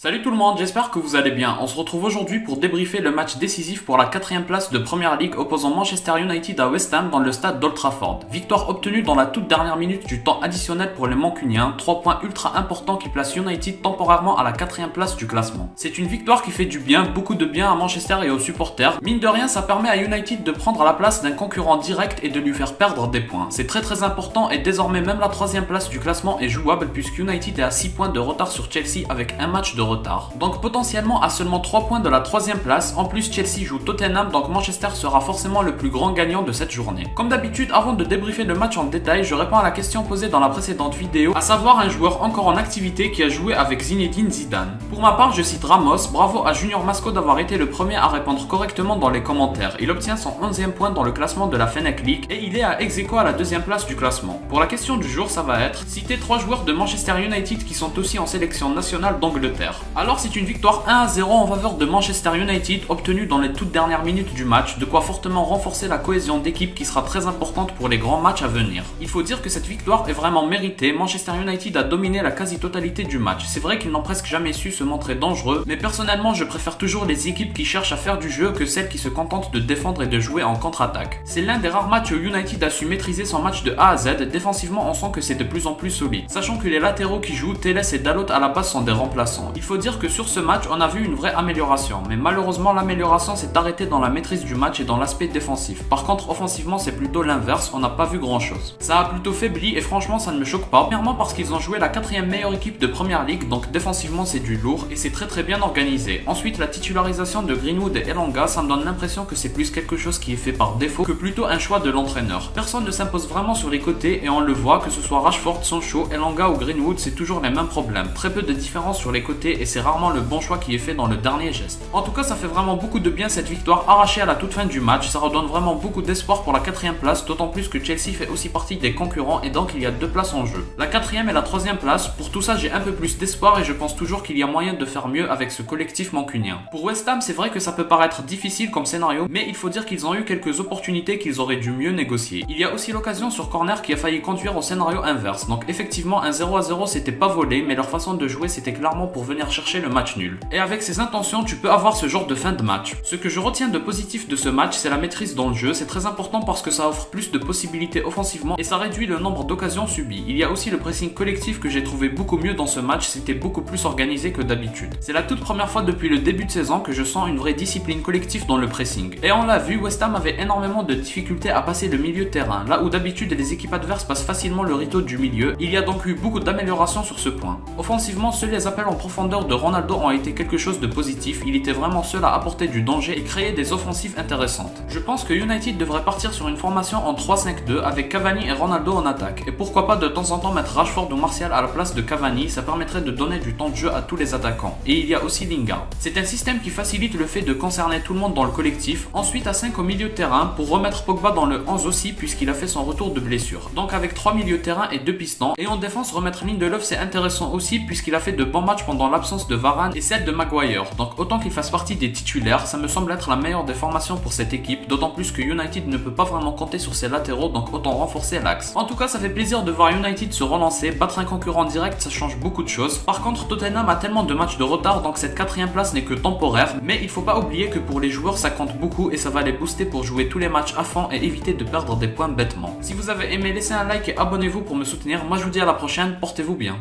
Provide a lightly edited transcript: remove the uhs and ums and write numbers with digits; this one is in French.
Salut tout le monde, j'espère que vous allez bien. On se retrouve aujourd'hui pour débriefer le match décisif pour la 4ème place de Premier League opposant Manchester United à West Ham dans le stade d'Old Trafford. Victoire obtenue dans la toute dernière minute du temps additionnel pour les Mancuniens, 3 points ultra importants qui placent United temporairement à la 4ème place du classement. C'est une victoire qui fait du bien, beaucoup de bien à Manchester et aux supporters. Mine de rien, ça permet à United de prendre la place d'un concurrent direct et de lui faire perdre des points. C'est très important et désormais même la 3ème place du classement est jouable puisque United est à 6 points de retard sur Chelsea avec un match de retard. Donc potentiellement à seulement 3 points de la 3ème place. En plus Chelsea joue Tottenham, donc Manchester sera forcément le plus grand gagnant de cette journée. Comme d'habitude, avant de débriefer le match en détail, je réponds à la question posée dans la précédente vidéo, à savoir un joueur encore en activité qui a joué avec Zinedine Zidane. Pour ma part, je cite Ramos. Bravo à Junior Masco d'avoir été le premier à répondre correctement dans les commentaires. Il obtient son 11e point dans le classement de la Fennec League et il est à ex-aequo à la 2ème place du classement. Pour la question du jour, ça va être citer 3 joueurs de Manchester United qui sont aussi en sélection nationale d'Angleterre. Alors c'est une victoire 1-0 en faveur de Manchester United obtenue dans les toutes dernières minutes du match, de quoi fortement renforcer la cohésion d'équipe qui sera très importante pour les grands matchs à venir. Il faut dire que cette victoire est vraiment méritée. Manchester United a dominé la quasi-totalité du match. C'est vrai qu'ils n'ont presque jamais su se montrer dangereux, mais personnellement je préfère toujours les équipes qui cherchent à faire du jeu que celles qui se contentent de défendre et de jouer en contre-attaque. C'est l'un des rares matchs où United a su maîtriser son match de A à Z. Défensivement on sent que c'est de plus en plus solide, sachant que les latéraux qui jouent, Telles et Dalot à la base sont des remplaçants. Il faut dire que sur ce match, on a vu une vraie amélioration, mais malheureusement l'amélioration s'est arrêtée dans la maîtrise du match et dans l'aspect défensif. Par contre, offensivement, c'est plutôt l'inverse, on n'a pas vu grand chose. Ça a plutôt faibli et franchement, ça ne me choque pas. Premièrement parce qu'ils ont joué la 4ème meilleure équipe de Premier League, donc défensivement c'est du lourd et c'est très bien organisé. Ensuite, la titularisation de Greenwood et Elanga, ça me donne l'impression que c'est plus quelque chose qui est fait par défaut que plutôt un choix de l'entraîneur. Personne ne s'impose vraiment sur les côtés et on le voit, que ce soit Rashford, Sancho, Elanga ou Greenwood, c'est toujours les mêmes problèmes. Très peu de différence sur les côtés et c'est rarement le bon choix qui est fait dans le dernier geste. En tout cas, ça fait vraiment beaucoup de bien cette victoire arrachée à la toute fin du match. Ça redonne vraiment beaucoup d'espoir pour la 4ème place, d'autant plus que Chelsea fait aussi partie des concurrents et donc il y a 2 places en jeu. La 4ème et la 3ème place, pour tout ça j'ai un peu plus d'espoir et je pense toujours qu'il y a moyen de faire mieux avec ce collectif mancunien. Pour West Ham, c'est vrai que ça peut paraître difficile comme scénario, mais il faut dire qu'ils ont eu quelques opportunités qu'ils auraient dû mieux négocier. Il y a aussi l'occasion sur corner qui a failli conduire au scénario inverse, donc effectivement un 0-0 c'était pas volé, mais leur façon de jouer c'était clairement pour venir chercher le match nul. Et avec ces intentions, tu peux avoir ce genre de fin de match. Ce que je retiens de positif de ce match, c'est la maîtrise dans le jeu. C'est très important parce que ça offre plus de possibilités offensivement et ça réduit le nombre d'occasions subies. Il y a aussi le pressing collectif que j'ai trouvé beaucoup mieux dans ce match, c'était beaucoup plus organisé que d'habitude. C'est la toute première fois depuis le début de saison que je sens une vraie discipline collective dans le pressing. Et on l'a vu, West Ham avait énormément de difficultés à passer le milieu de terrain, là où d'habitude les équipes adverses passent facilement le rideau du milieu. Il y a donc eu beaucoup d'améliorations sur ce point. Offensivement, seuls les appels en profondeur de Ronaldo ont été quelque chose de positif. Il était vraiment seul à apporter du danger et créer des offensives intéressantes. Je pense que United devrait partir sur une formation en 3-5-2 avec Cavani et Ronaldo en attaque. Et pourquoi pas de temps en temps mettre Rashford ou Martial à la place de Cavani, ça permettrait de donner du temps de jeu à tous les attaquants. Et il y a aussi Lingard. C'est un système qui facilite le fait de concerner tout le monde dans le collectif. Ensuite à 5 au milieu de terrain pour remettre Pogba dans le 11 aussi puisqu'il a fait son retour de blessure. Donc avec 3 milieux de terrain et 2 pistons. Et en défense remettre Lindelof c'est intéressant aussi puisqu'il a fait de bons matchs pendant l'absence de Varane et celle de Maguire. Donc autant qu'il fasse partie des titulaires, ça me semble être la meilleure des formations pour cette équipe, d'autant plus que United ne peut pas vraiment compter sur ses latéraux, donc autant renforcer l'axe. En tout cas, ça fait plaisir de voir United se relancer, battre un concurrent direct, ça change beaucoup de choses. Par contre, Tottenham a tellement de matchs de retard, donc cette 4ème place n'est que temporaire, mais il faut pas oublier que pour les joueurs ça compte beaucoup et ça va les booster pour jouer tous les matchs à fond et éviter de perdre des points bêtement. Si vous avez aimé, laissez un like et abonnez-vous pour me soutenir. Moi je vous dis à la prochaine, portez-vous bien.